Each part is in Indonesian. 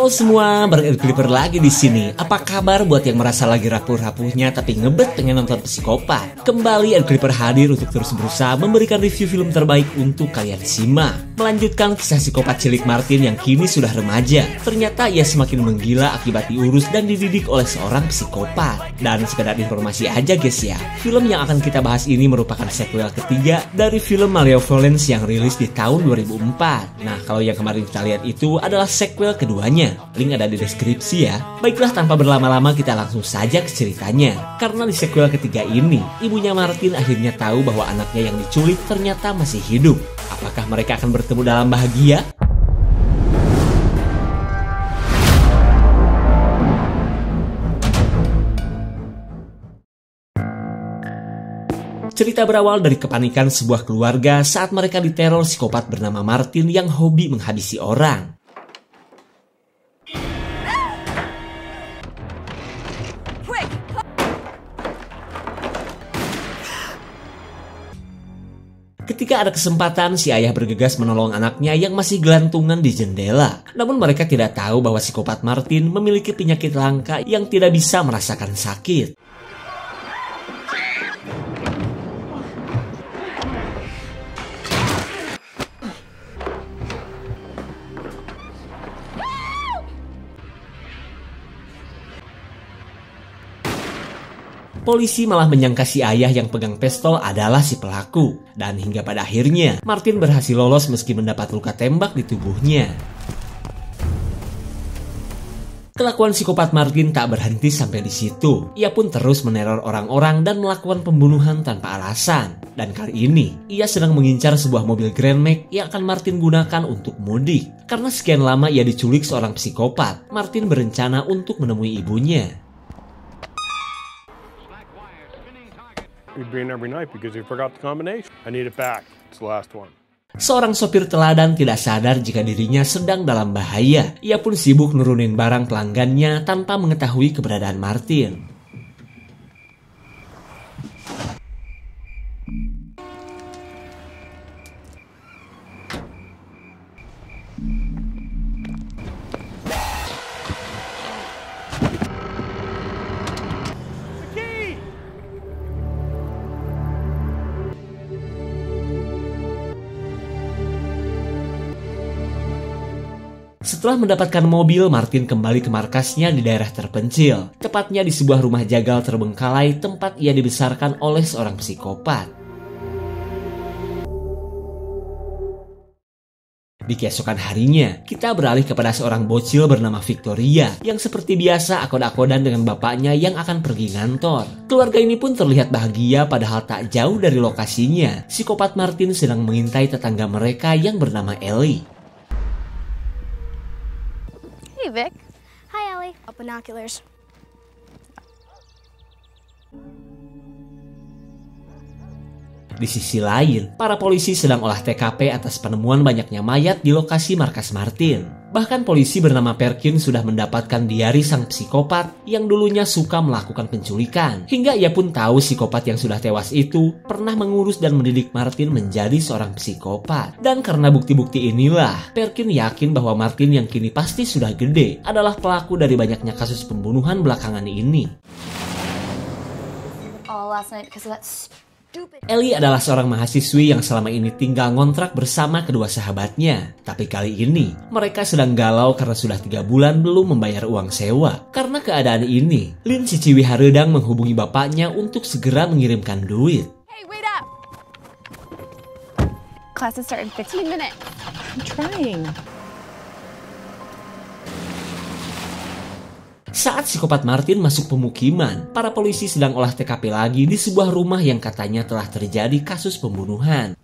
Halo semua, Bareng Clipper lagi di sini. Apa kabar buat yang merasa lagi rapuh-rapuhnya tapi ngebet pengen nonton Psikopat? Kembali Clipper hadir untuk terus berusaha memberikan review film terbaik untuk kalian simak. Melanjutkan kisah psikopat cilik Martin yang kini sudah remaja. Ternyata ia semakin menggila akibat diurus dan dididik oleh seorang psikopat. Dan sekedar informasi aja guys ya, film yang akan kita bahas ini merupakan sequel ketiga dari film Malevolence yang rilis di tahun 2004. Nah, kalau yang kemarin kita lihat itu adalah sequel keduanya. Link ada di deskripsi ya. Baiklah, tanpa berlama-lama kita langsung saja ke ceritanya. Karena di sequel ketiga ini, ibunya Martin akhirnya tahu bahwa anaknya yang diculik ternyata masih hidup. Apakah mereka akan bertemu dalam bahagia? Cerita berawal dari kepanikan sebuah keluarga saat mereka diteror psikopat bernama Martin yang hobi menghabisi orang. Ketika ada kesempatan, si ayah bergegas menolong anaknya yang masih gelantungan di jendela. Namun mereka tidak tahu bahwa psikopat Martin memiliki penyakit langka yang tidak bisa merasakan sakit. Polisi malah menyangka si ayah yang pegang pistol adalah si pelaku. Dan hingga pada akhirnya, Martin berhasil lolos meski mendapat luka tembak di tubuhnya. Kelakuan psikopat Martin tak berhenti sampai di situ. Ia pun terus meneror orang-orang dan melakukan pembunuhan tanpa alasan. Dan kali ini, ia sedang mengincar sebuah mobil Grand Max yang akan Martin gunakan untuk mudik. Karena sekian lama ia diculik seorang psikopat, Martin berencana untuk menemui ibunya. We'd been every night because we forgot the combination. I need it back. It's the last one. Seorang sopir teladan tidak sadar jika dirinya sedang dalam bahaya. Ia pun sibuk nurunin barang pelanggannya tanpa mengetahui keberadaan Martin. Setelah mendapatkan mobil, Martin kembali ke markasnya di daerah terpencil, tepatnya di sebuah rumah jagal terbengkalai tempat ia dibesarkan oleh seorang psikopat. Di keesokan harinya, kita beralih kepada seorang bocil bernama Victoria yang seperti biasa akod-akodan dengan bapaknya yang akan pergi ngantor. Keluarga ini pun terlihat bahagia padahal tak jauh dari lokasinya. Psikopat Martin sedang mengintai tetangga mereka yang bernama Ellie. Hey Vic. Hi Ellie. Binoculars. Di sisi lain, para polisi sedang olah TKP atas penemuan banyaknya mayat di lokasi markas Martin. Bahkan polisi bernama Perkin sudah mendapatkan diari sang psikopat yang dulunya suka melakukan penculikan. Hingga ia pun tahu psikopat yang sudah tewas itu pernah mengurus dan mendidik Martin menjadi seorang psikopat. Dan karena bukti-bukti inilah, Perkin yakin bahwa Martin yang kini pasti sudah gede adalah pelaku dari banyaknya kasus pembunuhan belakangan ini. All last night because of that stupid. Ellie adalah seorang mahasiswi yang selama ini tinggal ngontrak bersama kedua sahabatnya. Tapi kali ini, mereka sedang galau karena sudah 3 bulan belum membayar uang sewa. Karena keadaan ini, Lin si Ciwi Haredang menghubungi bapaknya untuk segera mengirimkan duit. Hey, wait up! Class is starting in 15 minutes. I'm trying. Saat psikopat Martin masuk pemukiman, para polisi sedang olah TKP lagi di sebuah rumah yang katanya telah terjadi kasus pembunuhan.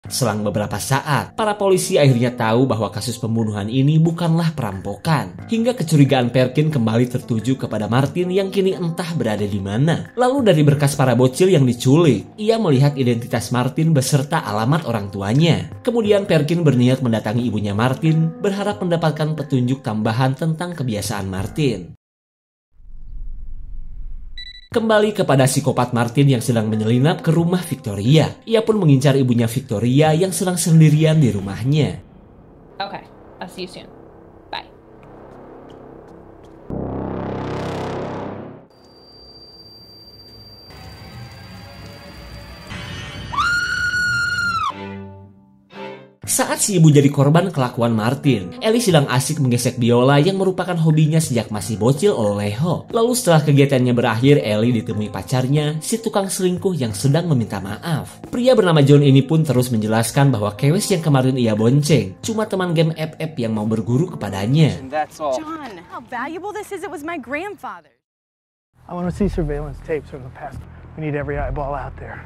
Selang beberapa saat, para polisi akhirnya tahu bahwa kasus pembunuhan ini bukanlah perampokan. Hingga kecurigaan Perkin kembali tertuju kepada Martin yang kini entah berada di mana. Lalu dari berkas para bocil yang diculik, ia melihat identitas Martin beserta alamat orang tuanya. Kemudian Perkin berniat mendatangi ibunya Martin, berharap mendapatkan petunjuk tambahan tentang kebiasaan Martin. Kembali kepada psikopat Martin yang sedang menyelinap ke rumah Victoria. Ia pun mengincar ibunya Victoria yang sedang sendirian di rumahnya. Okay, I'll see you soon. Bye. Saat si ibu jadi korban kelakuan Martin, Ellie sedang asik menggesek biola yang merupakan hobinya sejak masih bocil oleho. Lalu setelah kegiatannya berakhir, Ellie ditemui pacarnya, si tukang selingkuh yang sedang meminta maaf. Pria bernama John ini pun terus menjelaskan bahwa kewes yang kemarin ia bonceng cuma teman game FF yang mau berguru kepadanya. John, how valuable this is. It was my grandfather. I want to see surveillance tapes from the past. We need every eyeball out there.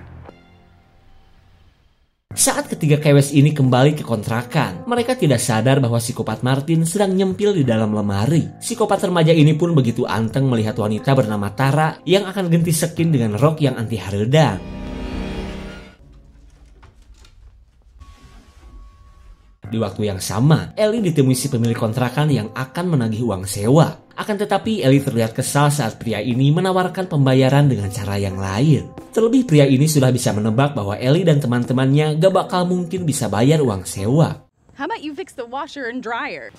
Saat ketiga kewes ini kembali ke kontrakan, mereka tidak sadar bahwa psikopat Martin sedang nyempil di dalam lemari. Psikopat remaja ini pun begitu anteng melihat wanita bernama Tara yang akan ganti skin dengan rok yang anti haredang. Di waktu yang sama, Ellie ditemui si pemilik kontrakan yang akan menagih uang sewa. Akan tetapi Ellie terlihat kesal saat pria ini menawarkan pembayaran dengan cara yang lain. Terlebih pria ini sudah bisa menebak bahwa Ellie dan teman-temannya gak bakal mungkin bisa bayar uang sewa. How about you fix the washer and dryer?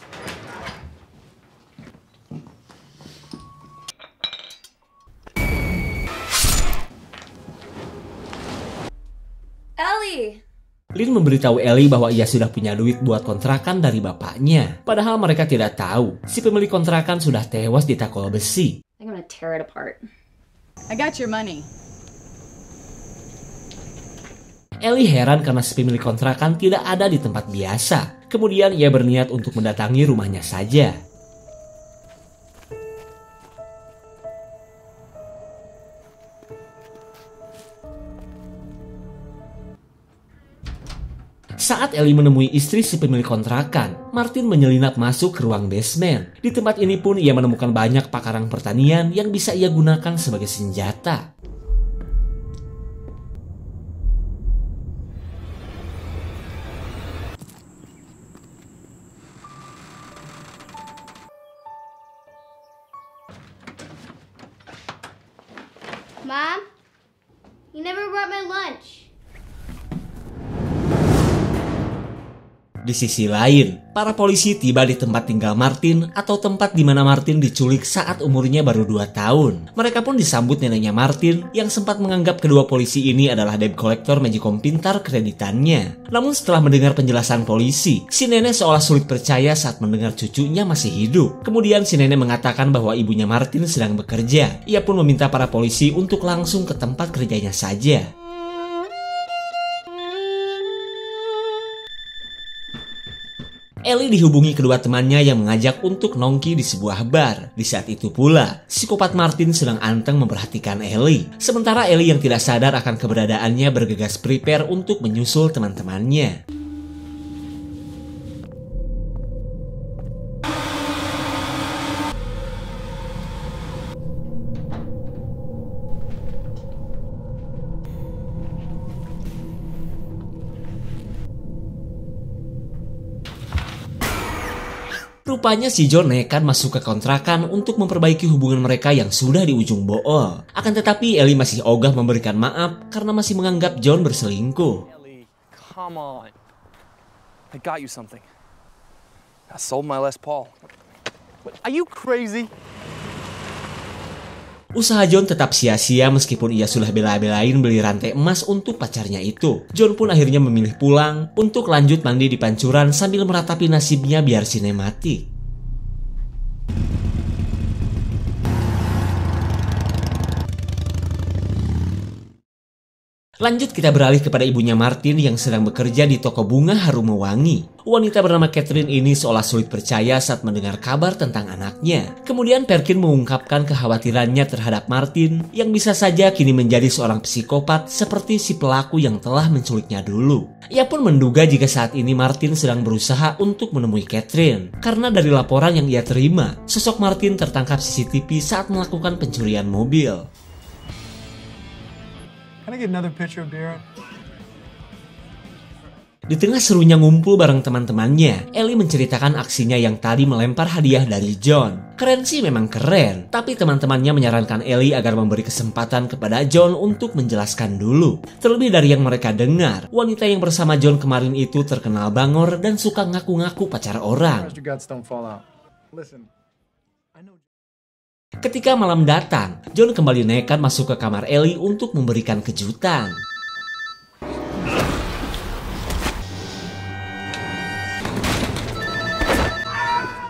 Ellie! Lynn memberitahu Ellie bahwa ia sudah punya duit buat kontrakan dari bapaknya. Padahal mereka tidak tahu, si pemilik kontrakan sudah tewas di takol besi. I'm gonna tear it apart. I got your money. Ellie heran karena si pemilik kontrakan tidak ada di tempat biasa. Kemudian ia berniat untuk mendatangi rumahnya saja. Saat Ellie menemui istri si pemilik kontrakan, Martin menyelinap masuk ke ruang basement. Di tempat ini pun ia menemukan banyak pakarang pertanian yang bisa ia gunakan sebagai senjata. Mom? You never brought my lunch. Di sisi lain, para polisi tiba di tempat tinggal Martin atau tempat di mana Martin diculik saat umurnya baru 2 tahun. Mereka pun disambut neneknya Martin yang sempat menganggap kedua polisi ini adalah debt collector magicom pintar kreditannya. Namun setelah mendengar penjelasan polisi, si nenek seolah sulit percaya saat mendengar cucunya masih hidup. Kemudian si nenek mengatakan bahwa ibunya Martin sedang bekerja. Ia pun meminta para polisi untuk langsung ke tempat kerjanya saja. Ellie dihubungi kedua temannya yang mengajak untuk nongki di sebuah bar. Di saat itu pula, psikopat Martin sedang anteng memperhatikan Ellie. Sementara Ellie yang tidak sadar akan keberadaannya bergegas prepare untuk menyusul teman-temannya. Rupanya si John nekat masuk ke kontrakan untuk memperbaiki hubungan mereka yang sudah di ujung bool. Akan tetapi Ellie masih ogah memberikan maaf karena masih menganggap John berselingkuh. Ellie, come on. I got you something. I sold my Les Paul. Are you crazy? Usaha John tetap sia-sia meskipun ia sudah bela-belain beli rantai emas untuk pacarnya itu. John pun akhirnya memilih pulang untuk lanjut mandi di pancuran sambil meratapi nasibnya biar sinematik. Lanjut kita beralih kepada ibunya Martin yang sedang bekerja di toko bunga harum mewangi. Wanita bernama Catherine ini seolah sulit percaya saat mendengar kabar tentang anaknya. Kemudian Perkin mengungkapkan kekhawatirannya terhadap Martin yang bisa saja kini menjadi seorang psikopat seperti si pelaku yang telah menculiknya dulu. Ia pun menduga jika saat ini Martin sedang berusaha untuk menemui Catherine. Karena dari laporan yang ia terima, sosok Martin tertangkap CCTV saat melakukan pencurian mobil. Can I get another picture of Darren? Di tengah serunya ngumpul bareng teman-temannya, Ellie menceritakan aksinya yang tadi melempar hadiah dari John. Keren sih memang keren, tapi teman-temannya menyarankan Ellie agar memberi kesempatan kepada John untuk menjelaskan dulu. Terlebih dari yang mereka dengar, wanita yang bersama John kemarin itu terkenal bangor dan suka ngaku-ngaku pacar orang. Ketika malam datang, John kembali nekat masuk ke kamar Ellie untuk memberikan kejutan.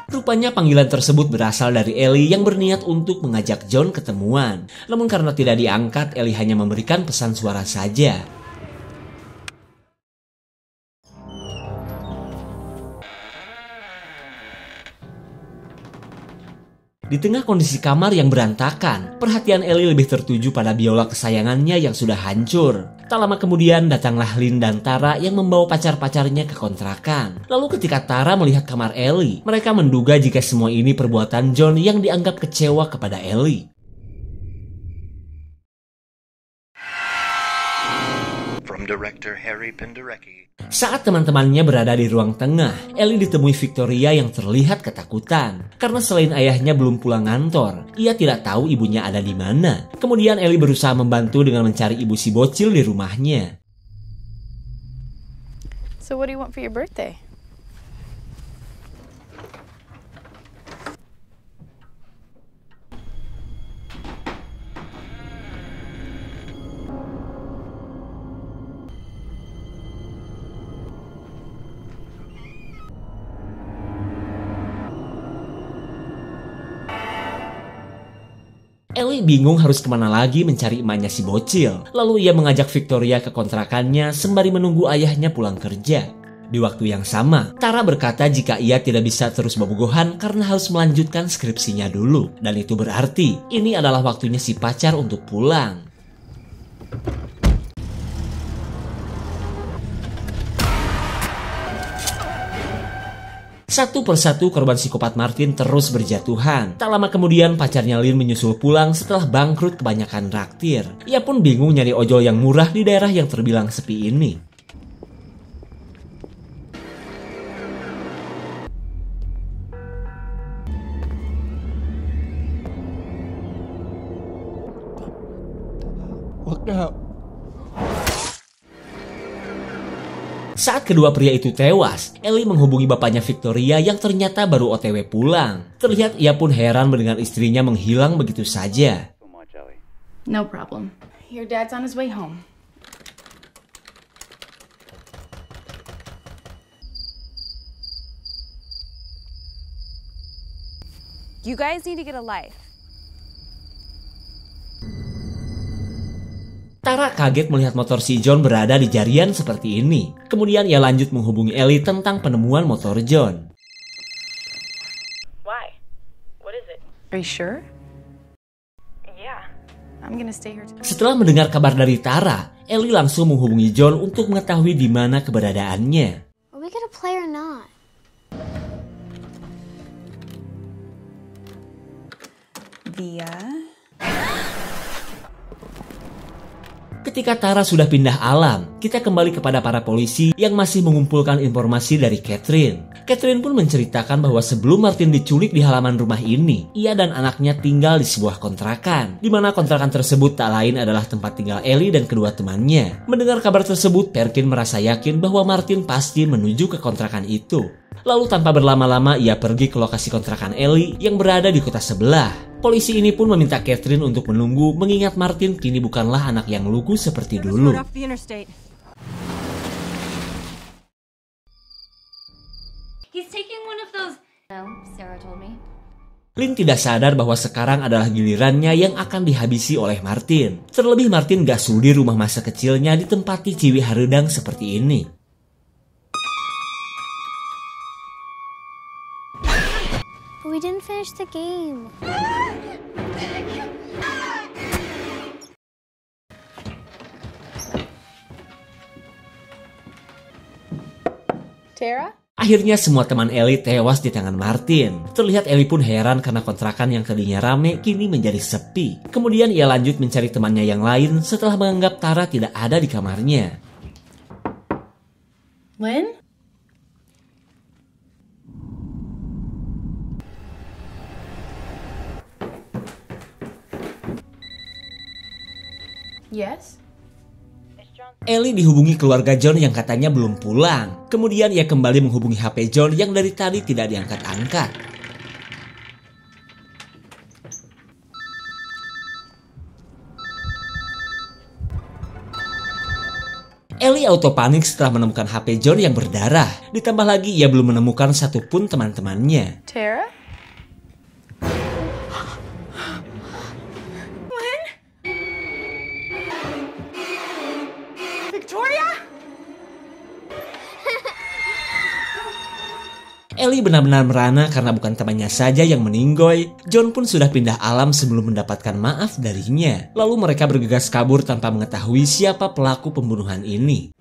Rupanya panggilan tersebut berasal dari Ellie yang berniat untuk mengajak John ketemuan. Namun karena tidak diangkat, Ellie hanya memberikan pesan suara saja. Di tengah kondisi kamar yang berantakan, perhatian Ellie lebih tertuju pada biola kesayangannya yang sudah hancur. Tak lama kemudian datanglah Lynn dan Tara yang membawa pacar-pacarnya ke kontrakan. Lalu ketika Tara melihat kamar Ellie, mereka menduga jika semua ini perbuatan John yang dianggap kecewa kepada Ellie. From director Harry Penderecki. Saat teman-temannya berada di ruang tengah, Ellie ditemui Victoria yang terlihat ketakutan. Karena selain ayahnya belum pulang kantor, ia tidak tahu ibunya ada di mana. Kemudian Ellie berusaha membantu dengan mencari ibu si bocil di rumahnya. So what do you want for your birthday? Ellie bingung harus kemana lagi mencari emaknya si bocil. Lalu ia mengajak Victoria ke kontrakannya sembari menunggu ayahnya pulang kerja. Di waktu yang sama, Tara berkata jika ia tidak bisa terus bobogohan karena harus melanjutkan skripsinya dulu. Dan itu berarti ini adalah waktunya si pacar untuk pulang. Satu persatu korban psikopat Martin terus berjatuhan. Tak lama kemudian pacarnya Lynn menyusul pulang setelah bangkrut kebanyakan traktir. Ia pun bingung nyari ojol yang murah di daerah yang terbilang sepi ini. Look out. Saat kedua pria itu tewas, Ellie menghubungi bapaknya Victoria yang ternyata baru OTW pulang. Terlihat ia pun heran mendengar istrinya menghilang begitu saja. No problem. Your dad's on his way home. You guys need to get a life. Tara kaget melihat motor si John berada di jarian seperti ini. Kemudian ia lanjut menghubungi Ellie tentang penemuan motor John. Why? What is it? Are you sure? Yeah. I'm gonna stay here too. Setelah mendengar kabar dari Tara, Ellie langsung menghubungi John untuk mengetahui di mana keberadaannya. Are we gonna play or not? Via. Ketika Tara sudah pindah alam, kita kembali kepada para polisi yang masih mengumpulkan informasi dari Catherine. Catherine pun menceritakan bahwa sebelum Martin diculik di halaman rumah ini, ia dan anaknya tinggal di sebuah kontrakan, di mana kontrakan tersebut tak lain adalah tempat tinggal Ellie dan kedua temannya. Mendengar kabar tersebut, Perkin merasa yakin bahwa Martin pasti menuju ke kontrakan itu. Lalu tanpa berlama-lama ia pergi ke lokasi kontrakan Ellie yang berada di kota sebelah. Polisi ini pun meminta Catherine untuk menunggu mengingat Martin kini bukanlah anak yang lugu seperti dulu. He's taking one of those. No, Sarah told me. Lynn tidak sadar bahwa sekarang adalah gilirannya yang akan dihabisi oleh Martin. Terlebih Martin gak sudi rumah masa kecilnya ditempati ciwi hareudang seperti ini. But we didn't finish the game. Tara? Akhirnya semua teman Ellie tewas di tangan Martin. Terlihat Ellie pun heran karena kontrakan yang tadinya rame kini menjadi sepi. Kemudian ia lanjut mencari temannya yang lain setelah menganggap Tara tidak ada di kamarnya. Lynn? Yes? Ellie dihubungi keluarga John yang katanya belum pulang. Kemudian ia kembali menghubungi HP John yang dari tadi tidak diangkat-angkat. Ellie auto panik setelah menemukan HP John yang berdarah. Ditambah lagi ia belum menemukan satupun teman-temannya. Tara? Ellie benar-benar merana karena bukan temannya saja yang meninggoy. John pun sudah pindah alam sebelum mendapatkan maaf darinya. Lalu mereka bergegas kabur tanpa mengetahui siapa pelaku pembunuhan ini.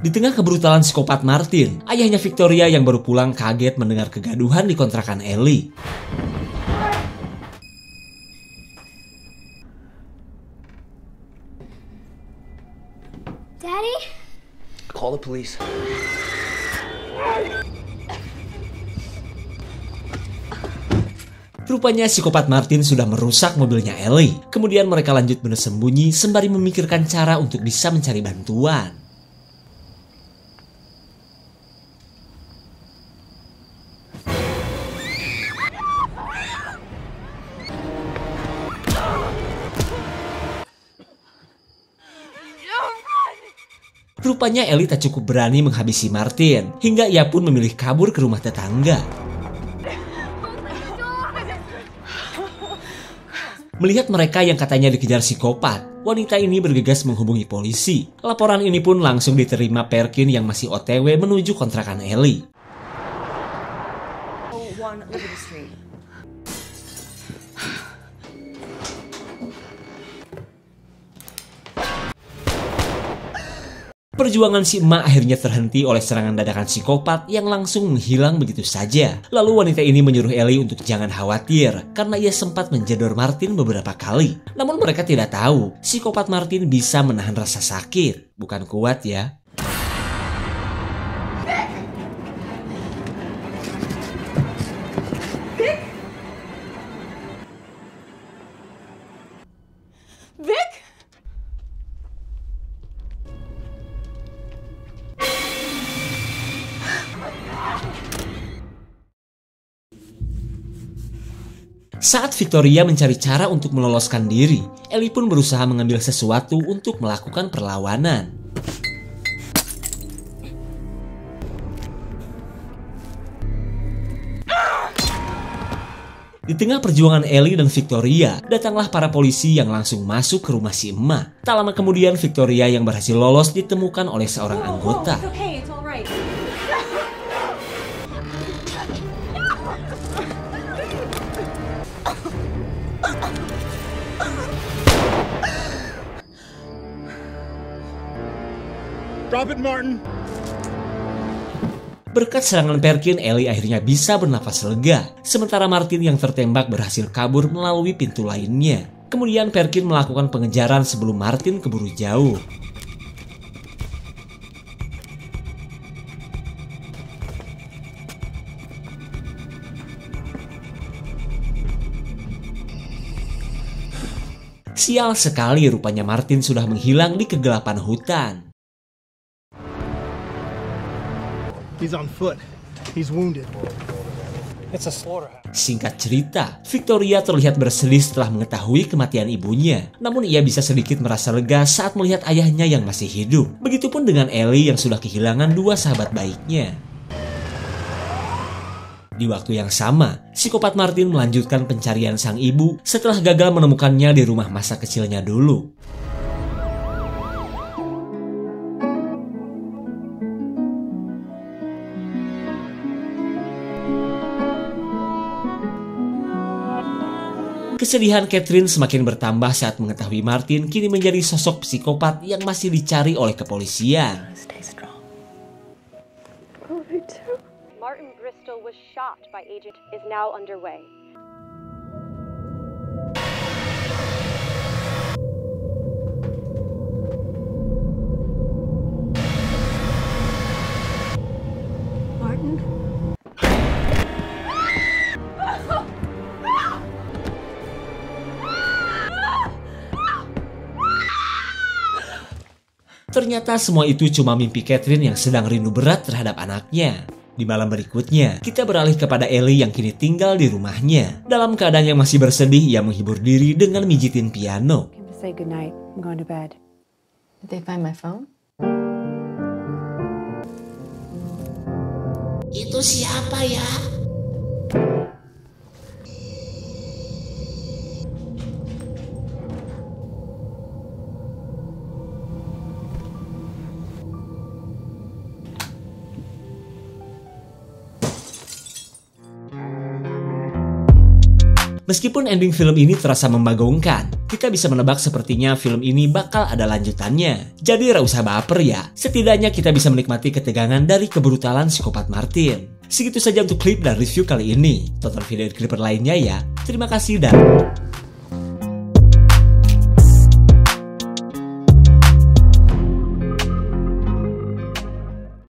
Di tengah kebrutalan psikopat Martin, ayahnya Victoria yang baru pulang kaget mendengar kegaduhan di kontrakan Ellie. Daddy? Call the police. Rupanya psikopat Martin sudah merusak mobilnya Ellie. Kemudian mereka lanjut bersembunyi sembari memikirkan cara untuk bisa mencari bantuan. Rupanya Ellie tak cukup berani menghabisi Martin, hingga ia pun memilih kabur ke rumah tetangga. Melihat mereka yang katanya dikejar psikopat, wanita ini bergegas menghubungi polisi. Laporan ini pun langsung diterima Perkin yang masih OTW menuju kontrakan Ellie. Perjuangan si emak akhirnya terhenti oleh serangan dadakan psikopat yang langsung menghilang begitu saja. Lalu wanita ini menyuruh Ellie untuk jangan khawatir karena ia sempat menjedor Martin beberapa kali. Namun mereka tidak tahu, psikopat Martin bisa menahan rasa sakit. Bukan kuat ya. Saat Victoria mencari cara untuk meloloskan diri, Ellie pun berusaha mengambil sesuatu untuk melakukan perlawanan. Di tengah perjuangan Ellie dan Victoria, datanglah para polisi yang langsung masuk ke rumah si emak. Tak lama kemudian Victoria yang berhasil lolos ditemukan oleh seorang anggota. Drop it, Martin. Berkat serangan Perkin, Ellie akhirnya bisa bernafas lega. Sementara Martin yang tertembak berhasil kabur melalui pintu lainnya. Kemudian Perkin melakukan pengejaran sebelum Martin keburu jauh. Sial sekali, rupanya Martin sudah menghilang di kegelapan hutan. He's on foot. He's wounded. It's a slaughterhouse. Singkat cerita, Victoria terlihat bersedih setelah mengetahui kematian ibunya. Namun ia bisa sedikit merasa lega saat melihat ayahnya yang masih hidup. Begitupun dengan Ellie yang sudah kehilangan dua sahabat baiknya. Di waktu yang sama, psikopat Martin melanjutkan pencarian sang ibu setelah gagal menemukannya di rumah masa kecilnya dulu. Kesedihan Catherine semakin bertambah saat mengetahui Martin kini menjadi sosok psikopat yang masih dicari oleh kepolisian. Martin Bristol was shot by agent is now underway. Martin? Ternyata semua itu cuma mimpi Catherine yang sedang rindu berat terhadap anaknya. Di malam berikutnya, kita beralih kepada Ellie yang kini tinggal di rumahnya. Dalam keadaan yang masih bersedih, ia menghibur diri dengan mijitin piano. Say goodnight. I'm going to bed. Did they find my phone? Itu siapa ya? Meskipun ending film ini terasa membagongkan, kita bisa menebak sepertinya film ini bakal ada lanjutannya. Jadi gak usah baper ya, setidaknya kita bisa menikmati ketegangan dari kebrutalan psikopat Martin. Segitu saja untuk klip dan review kali ini. Tonton video Clipper lainnya ya. Terima kasih dan